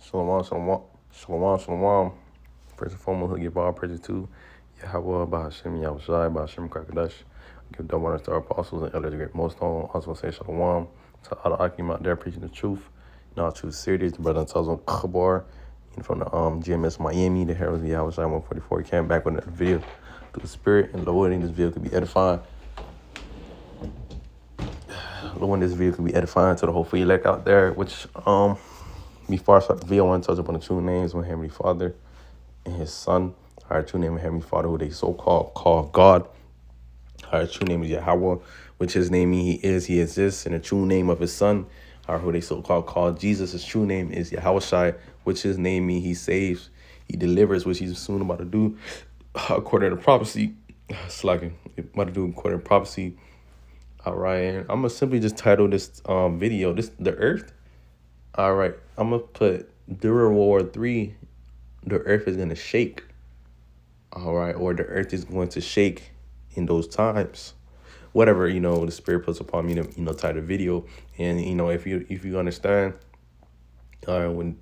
Shalom, shalom, shalom, shalom. First and foremost, I give all praise to Yahweh, Bahashem, Yahushai, Bahashem, Kakadash. Give double honor to our apostles and elders, great most known. Also say shalom to all the Akim out there preaching the truth. You know, truth series, the brother Tazon Khabar, from the GMS Miami, the Herald of Yahushai 144. Came back with another video through the spirit, and Lord, in this video could be edifying. Lord, in this video could be edifying to the whole free elect out there, which before I start the video, I want to touch up on the true names of Heavenly Father and His Son. Our true name of Heavenly Father, who they so-called call God. Our true name is Yahweh, which His name He is, He exists. And the true name of His Son, or who they so-called call Jesus, His true name is Yahushai, which His name means He saves, He delivers, which He's soon about to do according to prophecy. It's like about to do according to prophecy. All right, and I'm gonna simply just title this video the Earth. All right, I'm gonna put during World War III, the Earth is gonna shake. All right, or the Earth is going to shake in those times. Whatever the Spirit puts upon me to title the video, and if you understand, when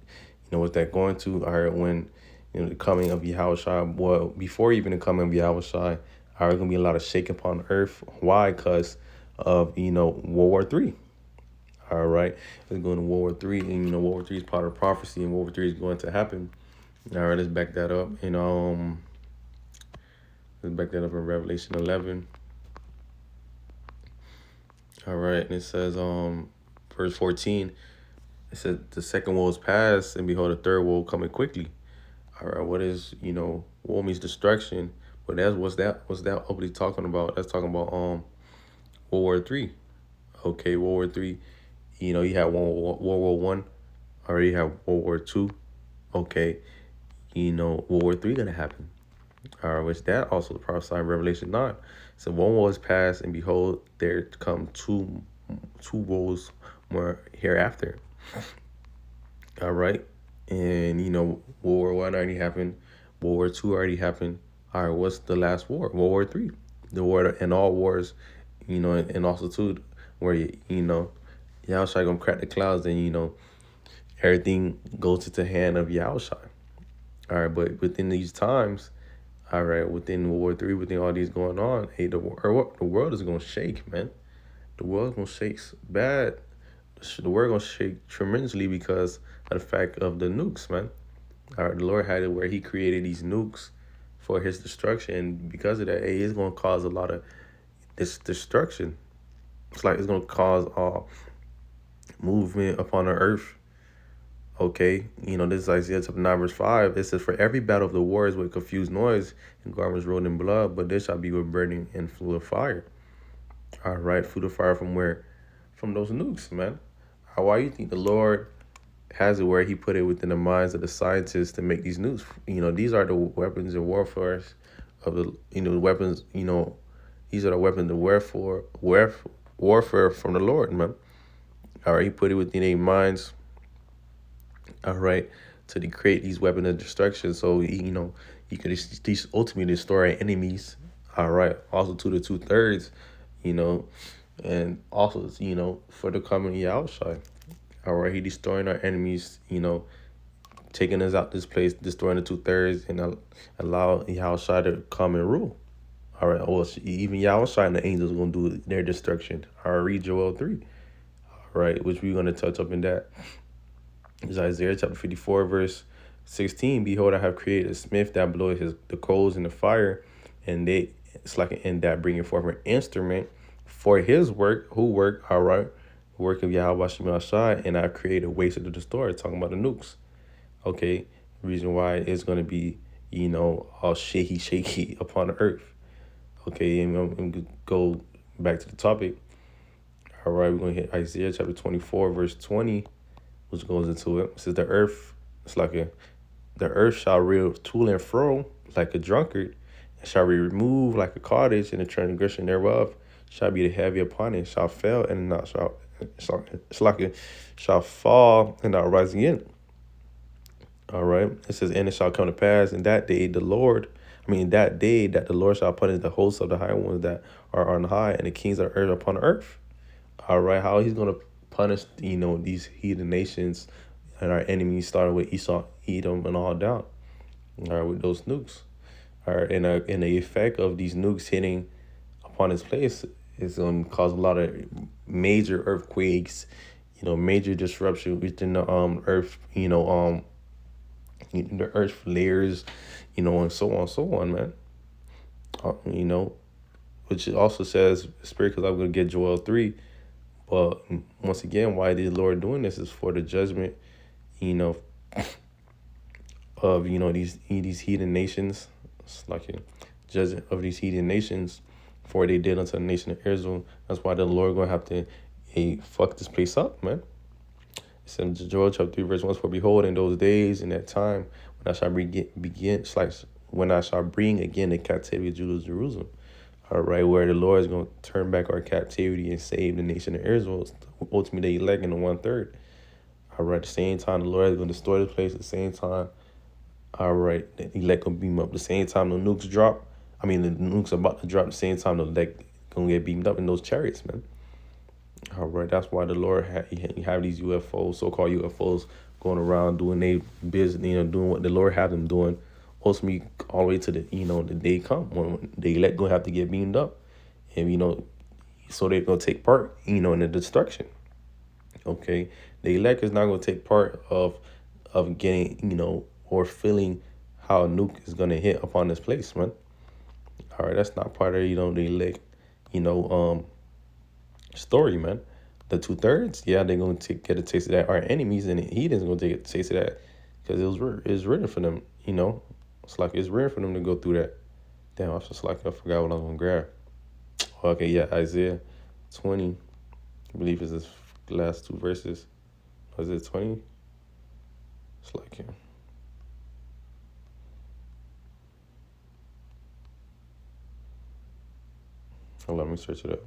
what that going to, when the coming of Yahushua, well, before even the coming of Yahushua, there's gonna be a lot of shake upon the earth. Why? Because of World War III. All right, it's going to World War III, and World War III is part of prophecy, and World War III is going to happen. All right, let's back that up. Let's back that up in Revelation 11. All right, and it says, verse 14. It says the second war is past, and behold, the third war coming quickly. All right, what is war means destruction, but what's that openly talking about? That's talking about World War III. Okay, World War III. You have World War One, already have World War II. Okay, World War III gonna happen. All right, which that also prophesied in Revelation 9. So one war is past, and behold, there come two wars more hereafter. All right, and World War One already happened, World War II already happened. All right, what's the last war? World War III, the war and all wars, and also too, where Yahushua gonna crack the clouds, and everything goes into the hand of Yahushua. All right, but within these times, all right, within World War III, within all these going on, hey, the world is gonna shake, man. The world's gonna shake bad. The world gonna shake tremendously because of the fact of the nukes, man. All right, the Lord had it where He created these nukes for His destruction, and because of that, hey, it's gonna cause a lot of this destruction. It's gonna cause movement upon the earth. Okay, this is Isaiah chapter 9 verse 5. It says, "For every battle of the war is with confused noise and garments rolled in blood, but this shall be with burning and fluid of fire." All right, fluid of fire from where? From those nukes, man. Why you think the Lord has it where He put it within the minds of the scientists to make these nukes? These are the weapons of warfare of the weapons. These are the weapons of warfare from the Lord, man. All right, He put it within their minds. All right, to create these weapons of destruction, so He could ultimately destroy our enemies. All right, also to the 2/3, and also for the coming Yahushua. All right, He destroying our enemies, taking us out this place, destroying the 2/3, and allow Yahushua to come and rule. All right, well, even Yahushua and the angels are gonna do their destruction. All right, read Joel 3. All right, which we're gonna touch up in that. It's Isaiah chapter 54, verse 16. "Behold, I have created a smith that bloweth the coals in the fire, and it's like an that bringing forth an instrument for his work." Who work? All right, work of Yahweh Shemashai, and I created a waste to destroy. Talking about the nukes. Okay, reason why it's gonna be all shaky upon the earth. Okay, and I'm gonna go back to the topic. All right, we're gonna hit Isaiah chapter 24, verse 20. Which goes into it. It says the earth, the earth shall reel to and fro like a drunkard, and shall be removed like a cottage, and the transgression thereof shall be the heavy upon it, shall fail and not shall fall and not rise again. All right. It says, "And it shall come to pass in that day that the Lord shall punish the hosts of the high ones that are on high, and the kings of the earth upon the earth." All right, how He's gonna punish these heathen nations and our enemies started with Esau, Edom, and all down. All right, with those nukes. All right, and the effect of these nukes hitting upon this place is going to cause a lot of major earthquakes, major disruption within the earth, the earth layers, and so on, so on, man. You know, which it also says, Spirit, because I'm going to get Joel 3. But once again, why the Lord doing this is for the judgment, you know, of, these heathen nations. It's like a judgment of these heathen nations for what they did unto the nation of Israel. That's why the Lord going to have to fuck this place up, man. It's in Joel chapter 3, verse 1. For behold, in those days, in that time, when I shall begin, it's like when I shall bring again the captivity of Judah, Jerusalem. All right, where the Lord is going to turn back our captivity and save the nation of Israel, ultimately the elect in the 1/3. All right, at the same time, the Lord is going to destroy the place. At the same time, all right, the elect going to beam up. At the same time, the nukes drop. I mean, the nukes about to drop. At the same time, the elect going to get beamed up in those chariots, man. All right, that's why the Lord have these UFOs, so-called UFOs, going around doing their business, doing what the Lord had them doing. Ultimately, all the way to the the day come when the elect gonna have to get beamed up, and so they're gonna take part in the destruction. Okay, the elect is not gonna take part of getting or feeling how a nuke is gonna hit upon this place, man. All right, that's not part of the elect story, man. The 2/3, yeah, they're gonna get a taste of that. Our enemies and the heathens gonna take a taste of that because it's written for them. It's like it's rare for them to go through that. Damn, I just like I forgot what I was gonna grab. Okay, yeah, Isaiah 20. I believe it's his last two verses. Was it 20? It's like yeah. Hold on, let me search it up.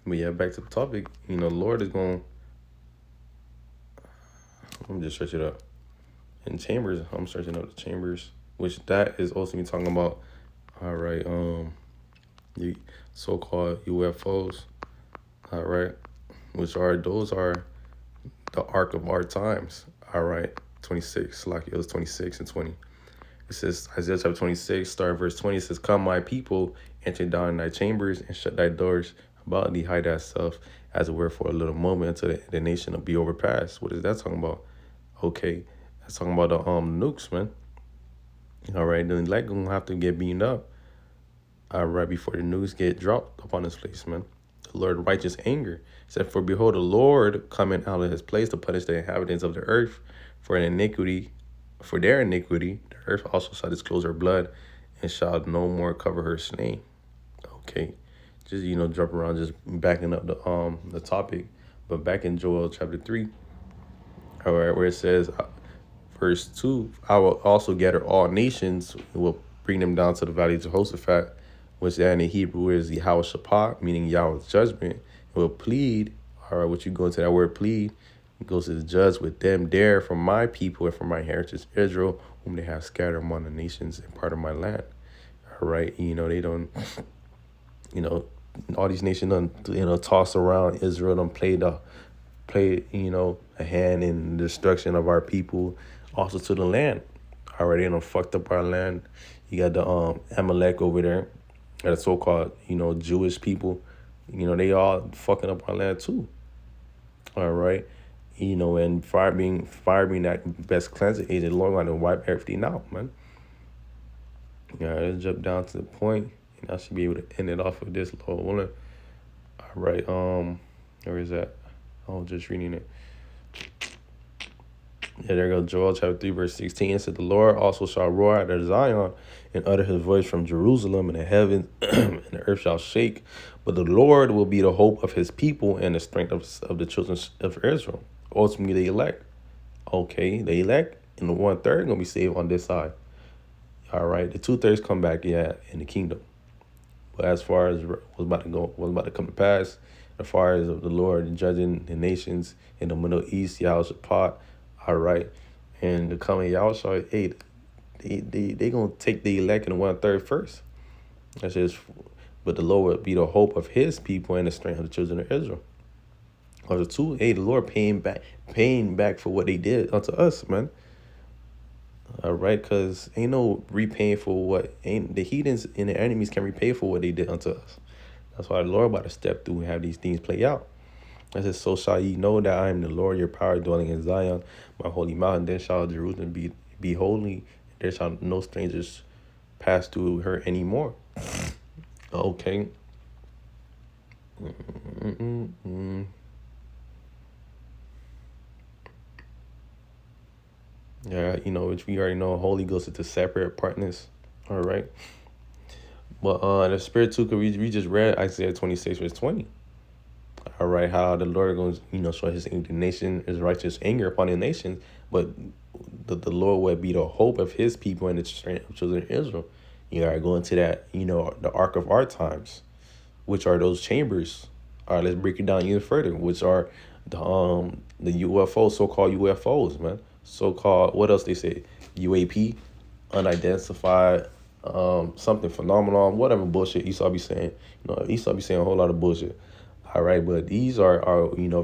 But yeah, back to the topic. The Lord is going. Let me just search it up. In Chambers, I'm searching up the Chambers, which that is also talking about. All right, the so-called UFOs. All right, those are the arc of our times. All right, 26, like it was 26 and 20. It says, Isaiah chapter 26, start verse 20. It says, come, my people, enter down in thy chambers and shut thy doors about thee, hide thyself, as it were, for a little moment until the nation will be overpassed. What is that talking about? Okay, that's talking about the nukes, man. All right, then elect gonna have to get beamed up. All right, before the nukes get dropped upon this place, man. The Lord righteous anger said, for behold, the Lord coming out of his place to punish the inhabitants of the earth for their iniquity. The earth also shall disclose her blood and shall no more cover her slain. Okay, just jump around, just backing up the topic, but back in Joel chapter 3, all right, where it says, verse 2, I will also gather all nations and will bring them down to the valley of Jehoshaphat, which in the Hebrew is Yahweh Shaphat, meaning Yahweh's judgment, and will plead. All right, what you go into that word plead, it goes to the judge with them there from my people and from my heritage Israel, whom they have scattered among the nations and part of my land. All right, they don't, all these nations don't, toss around Israel, don't play, a hand in the destruction of our people, also to the land. All right, they don't fucked up our land. You got the Amalek over there, the so-called, Jewish people. They all fucking up our land too. All right. And fire being that best cleansing agent, the Lord going to wipe everything out, man. Yeah, let's jump down to the point, and I should be able to end it off with this, Lord willing. All right, where is that? Oh, just reading it. Yeah, there goes Joel chapter 3, verse 16. It said, the Lord also shall roar out of Zion and utter his voice from Jerusalem, and the heavens and the earth shall shake. But the Lord will be the hope of his people and the strength of the children of Israel. Ultimately, the elect. Okay, the elect and the 1/3 going to be saved on this side. All right, the 2/3 come back, yeah, in the kingdom. But as far as what's about to come to pass, as far as the Lord judging the nations in the Middle East, Yahushua, all right, and the coming Yahushua, hey, they gonna take the elect in the 1/3 first. That's just, but the Lord will be the hope of his people and the strength of the children of Israel. Also, two, hey, the Lord paying back for what they did unto us, man. All right, because ain't no repaying for what ain't the heathens and the enemies can repay for what they did unto us. That's why the Lord about to step through and have these things play out. I said, so shall ye know that I am the Lord, your power dwelling in Zion, my holy mountain. Then shall Jerusalem be holy. There shall no strangers pass through her anymore. Okay. Mm-mm-mm. Yeah, which we already know, Holy Ghost is a separate partners. All right. But the Spirit too, cause we just read Isaiah 26 verse 20. All right, how the Lord going to, show his indignation, his righteous anger upon the nations, but the Lord will be the hope of his people and the strength of children of Israel. You gotta go into that, the ark of our times, which are those chambers. All right, let's break it down even further, which are the UFOs, so-called UFOs, man. So-called, what else they say? UAP, unidentified, something phenomenon, whatever bullshit Esau be saying. Esau be saying a whole lot of bullshit. All right, but these are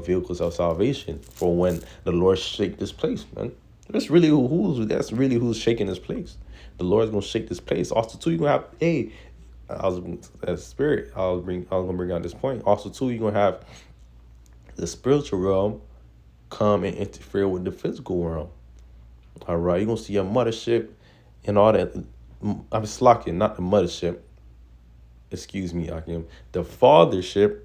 vehicles of salvation for when the Lord shake this place, man. That's really who's shaking this place. The Lord's gonna shake this place. Also, too, you gonna have I was as spirit. I was gonna bring out this point. Also, too, you're gonna have the spiritual realm come and interfere with the physical realm. All right, you're gonna see a mothership and all that. I'm slacking, not the mothership. Excuse me, Akim. The fathership.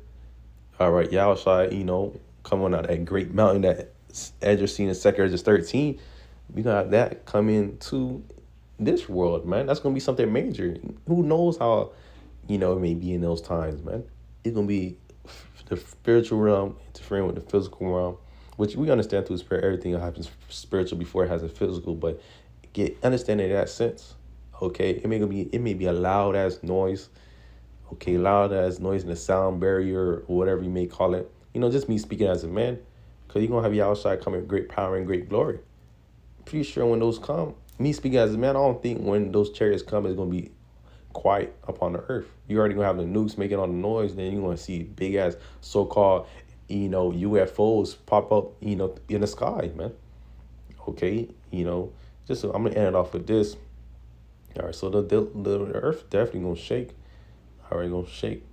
All right, Yahushua, coming out that great mountain that Ezra seen in 2nd Ezra 13. We got that coming to this world, man. That's gonna be something major. Who knows how, it may be in those times, man. It's gonna be the spiritual realm interfering with the physical realm, which we understand through spirit. Everything happens spiritual before it has a physical, but understand it in that sense. Okay, it may be a loud ass noise. Okay, loud as noise in the sound barrier or whatever you may call it. Just me speaking as a man. Because you're going to have your outside come in great power and great glory. Pretty sure when those come, me speaking as a man, I don't think when those chariots come, it's going to be quiet upon the earth. You're already going to have the nukes making all the noise. Then you're going to see big ass so-called, UFOs pop up, in the sky, man. Okay, just I'm going to end it off with this. All right, so the earth definitely going to shake. All right, gonna shake.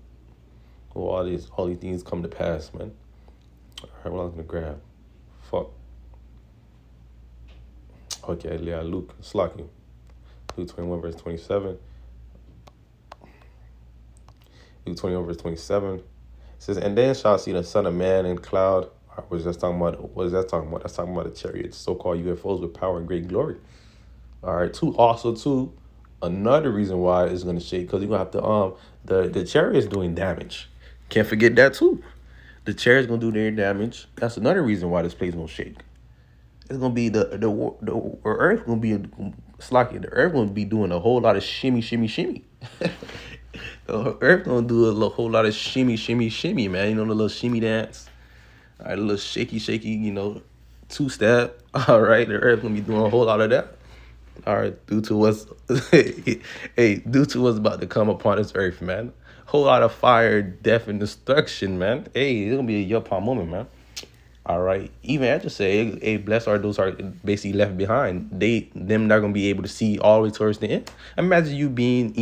Well, all these things come to pass, man. All right, what I'm gonna grab. Fuck. Okay, yeah, Luke, slacking. Luke 21 verse 27. Luke 21 verse 27. It says, and then shall I see the Son of Man in cloud. What is that talking about? What is that talking about? That's talking about the chariots, so-called UFOs with power and great glory. All right, another reason why it's gonna shake, because you're gonna have to the chariot's doing damage. Can't forget that too. The chariot's gonna do their damage. That's another reason why this place gonna shake. It's gonna be the earth gonna be slocky. The earth gonna be doing a whole lot of shimmy, shimmy, shimmy. The earth gonna do whole lot of shimmy, shimmy, shimmy, man. The little shimmy dance. All right, a little shaky, shaky, two-step. All right, the earth gonna be doing a whole lot of that. All right, due to what's due to what's about to come upon this earth, man. Whole lot of fire, death, and destruction, man. Hey, it's gonna be a yup moment, man. All right. Even I just say, hey, blessed are those are basically left behind. Them not gonna be able to see all the way towards the end. Imagine you being,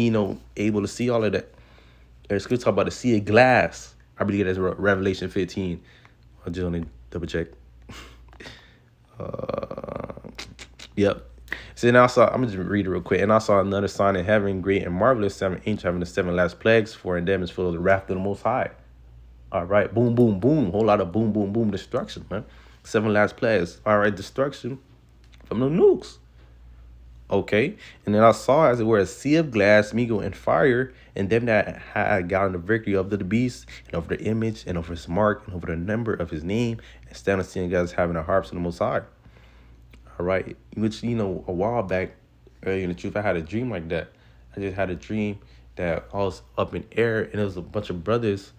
able to see all of that. There's good talk about the sea of glass. I believe that's Revelation 15. I just want to double check. Yep. So then I'm gonna just read it real quick. And I saw another sign in heaven, great and marvelous, 7 angels having the 7 last plagues, for in them is full of the wrath of the Most High. All right, boom, boom, boom, whole lot of boom, boom, boom, destruction, man. 7 last plagues. All right, destruction from the nukes. Okay, and then I saw, as it were, a sea of glass, mingled and fire, and them that had gotten the victory over the beast, and over the image, and over his mark, and over the number of his name, and standing seeing guys having the harps of the Most High. All right, which, a while back, earlier in the truth, I had a dream like that. I just had a dream that I was up in air, and there was a bunch of brothers.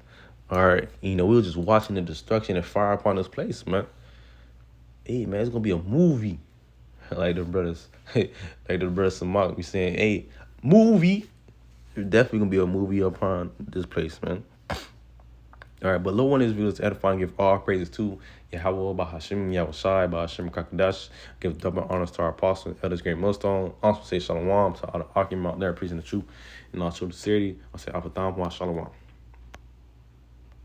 All right, we were just watching the destruction and fire upon this place, man. Hey, man, it's gonna be a movie. Like the brothers Samak be saying, hey, movie. There's definitely gonna be a movie upon this place, man. All right, but little one is views edifying, give all praises to Yahweh, Bahashim, Yahushai, Bahashim, Kakadash, give double honors to our apostles, elders, great millstone. Also say shalom to all the Akim out there preaching the truth in all true sincerity. I say, Afatam, Shalom.